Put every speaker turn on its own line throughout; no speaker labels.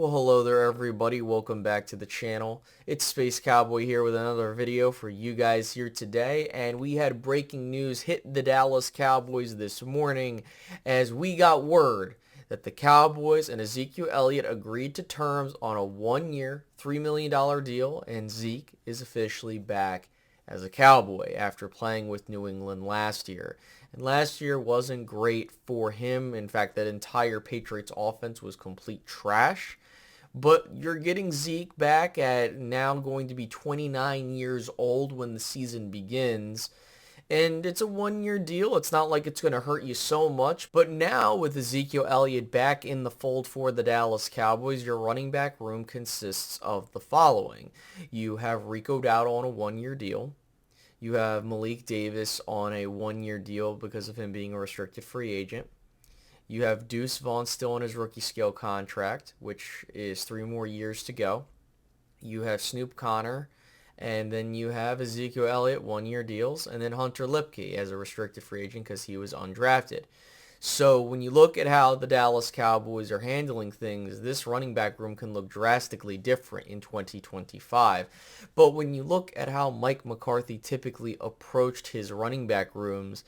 Well, hello there everybody. Welcome back to the channel. It's Space Cowboy here with another video for you guys here today. And we had breaking news hit the Dallas Cowboys this morning as we got word that the Cowboys and Ezekiel Elliott agreed to terms on a one-year, $3 million deal, and Zeke is officially back as a Cowboy after playing with New England last year. And last year wasn't great for him. In fact, that entire Patriots offense was complete trash. But you're getting Zeke back at now going to be 29 years old when the season begins. And it's a one-year deal. It's not like it's going to hurt you so much. But now with Ezekiel Elliott back in the fold for the Dallas Cowboys, your running back room consists of the following. You have Rico Dowdle on a one-year deal. You have Malik Davis on a one-year deal because of him being a restricted free agent. You have Deuce Vaughn still on his rookie scale contract, which is 3 more years to go. You have Snoop Connor, and then you have Ezekiel Elliott, one-year deals, and then Hunter Lipke as a restricted free agent because he was undrafted. So when you look at how the Dallas Cowboys are handling things, this running back room can look drastically different in 2025. But when you look at how Mike McCarthy typically approached his running back rooms,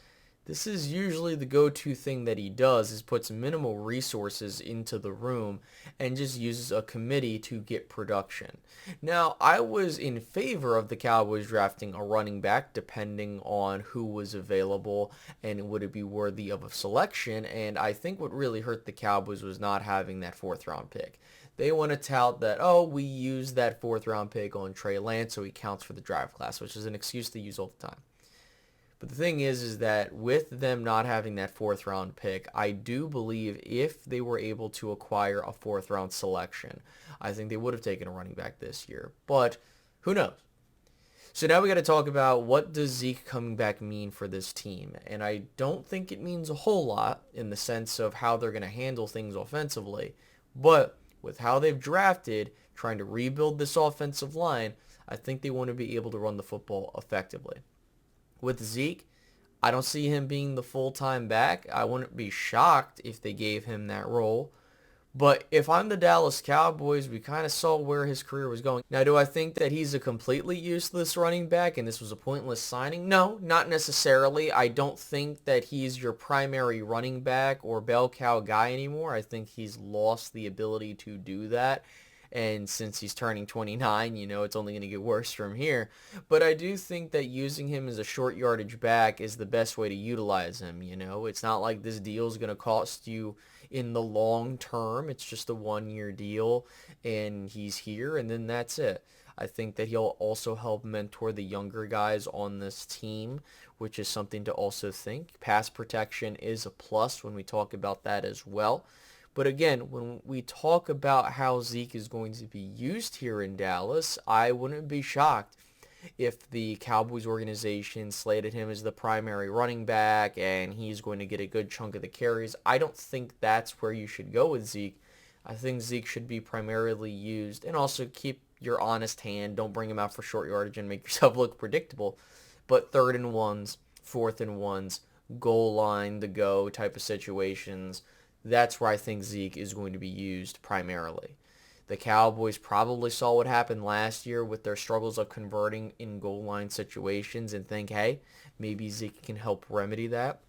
this is usually the go-to thing that he does is puts minimal resources into the room and just uses a committee to get production. Now, I was in favor of the Cowboys drafting a running back depending on who was available and would it be worthy of a selection, and I think what really hurt the Cowboys was not having that 4th round pick. They want to tout that, oh, we used that 4th round pick on Trey Lance so he counts for the draft class, which is an excuse they use all the time. But the thing is that with them not having that 4th round pick, I do believe if they were able to acquire a 4th round selection, I think they would have taken a running back this year. But who knows? So now we got to talk about what does Zeke coming back mean for this team. And I don't think it means a whole lot in the sense of how they're going to handle things offensively. But with how they've drafted, trying to rebuild this offensive line, I think they want to be able to run the football effectively. With Zeke, I don't see him being the full-time back. I wouldn't be shocked if they gave him that role. But if I'm the Dallas Cowboys, we kind of saw where his career was going. Now, do I think that he's a completely useless running back and this was a pointless signing? No, not necessarily. I don't think that he's your primary running back or bell cow guy anymore. I think he's lost the ability to do that. And since he's turning 29, it's only going to get worse from here. But I do think that using him as a short yardage back is the best way to utilize him, It's not like this deal is going to cost you in the long term. It's just a one-year deal, and he's here, and then that's it. I think that he'll also help mentor the younger guys on this team, which is something to also think. Pass protection is a plus when we talk about that as well. But again, when we talk about how Zeke is going to be used here in Dallas, I wouldn't be shocked if the Cowboys organization slated him as the primary running back and he's going to get a good chunk of the carries. I don't think that's where you should go with Zeke. I think Zeke should be primarily used, and also keep your honest hand. Don't bring him out for short yardage and make yourself look predictable. But 3rd and 1s, 4th and 1s, goal line to go type of situations, that's where I think Zeke is going to be used primarily. The Cowboys probably saw what happened last year with their struggles of converting in goal line situations and think, hey, maybe Zeke can help remedy that.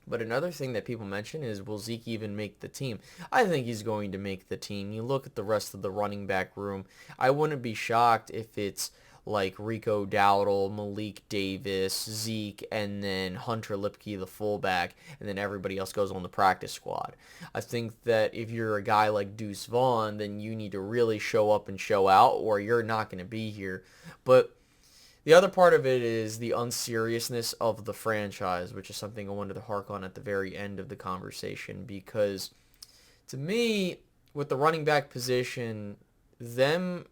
But another thing that people mention is, will Zeke even make the team? I think he's going to make the team. You look at the rest of the running back room, I wouldn't be shocked if it's like Rico Dowdle, Malik Davis, Zeke, and then Hunter Lipke, the fullback, and then everybody else goes on the practice squad. I think that if you're a guy like Deuce Vaughn, then you need to really show up and show out, or you're not going to be here. But the other part of it is the unseriousness of the franchise, which is something I wanted to hark on at the very end of the conversation, because to me, with the running back position, them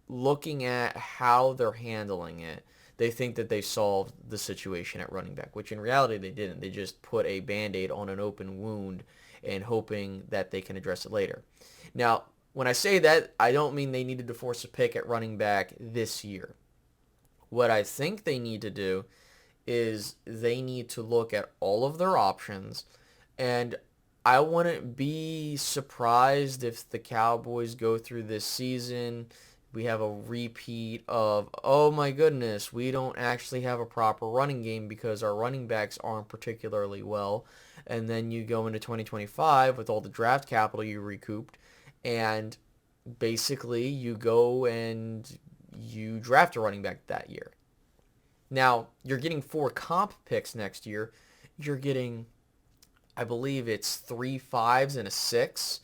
looking at how they're handling it, they think that they solved the situation at running back, which in reality they didn't. They just put a Band-Aid on an open wound and hoping that they can address it later. Now, when I say that, I don't mean they needed to force a pick at running back this year. What I think they need to do is they need to look at all of their options and I wouldn't be surprised if the Cowboys go through this season. We have a repeat of, oh my goodness, we don't actually have a proper running game because our running backs aren't particularly well. And then you go into 2025 with all the draft capital you recouped, and basically you go and you draft a running back that year. Now, you're getting 4 comp picks next year. You're getting, I believe it's 3 5s and a 6.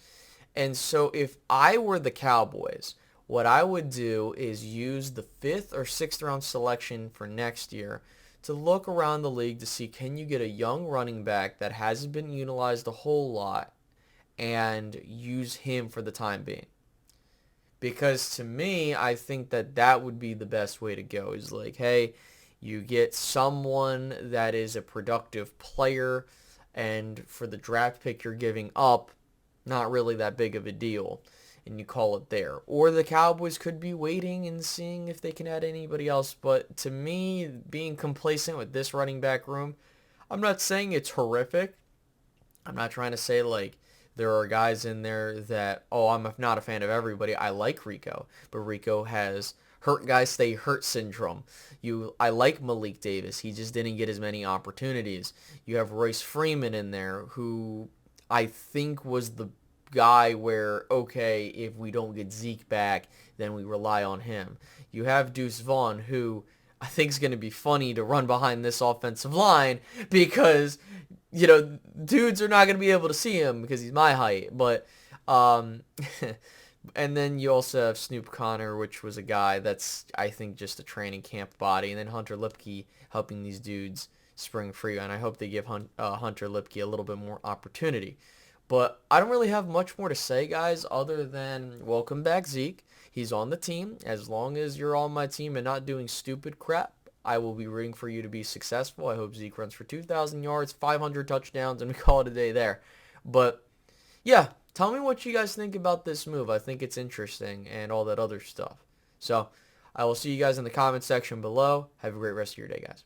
And so if I were the Cowboys, what I would do is use the 5th or 6th round selection for next year to look around the league to see, can you get a young running back that hasn't been utilized a whole lot and use him for the time being. Because to me, I think that that would be the best way to go, is like, hey, you get someone that is a productive player, and for the draft pick you're giving up, not really that big of a deal, and you call it there. Or the Cowboys could be waiting and seeing if they can add anybody else. But to me, being complacent with this running back room, I'm not saying it's horrific. I'm not trying to say like there are guys in there that, oh, I'm not a fan of everybody. I like Rico, but Rico has hurt guys stay hurt syndrome. I like Malik Davis. He just didn't get as many opportunities. You have Royce Freeman in there, who I think was the guy where, okay, if we don't get Zeke back, then we rely on him. You have Deuce Vaughn, who I think is going to be funny to run behind this offensive line because, dudes are not going to be able to see him because he's my height. But, and then you also have Snoop Connor, which was a guy that's, I think, just a training camp body. And then Hunter Lipke helping these dudes spring free. And I hope they give Hunter Lipke a little bit more opportunity. But I don't really have much more to say, guys, other than welcome back, Zeke. He's on the team. As long as you're on my team and not doing stupid crap, I will be rooting for you to be successful. I hope Zeke runs for 2,000 yards, 500 touchdowns, and we call it a day there. But, yeah, tell me what you guys think about this move. I think it's interesting and all that other stuff. So, I will see you guys in the comment section below. Have a great rest of your day, guys.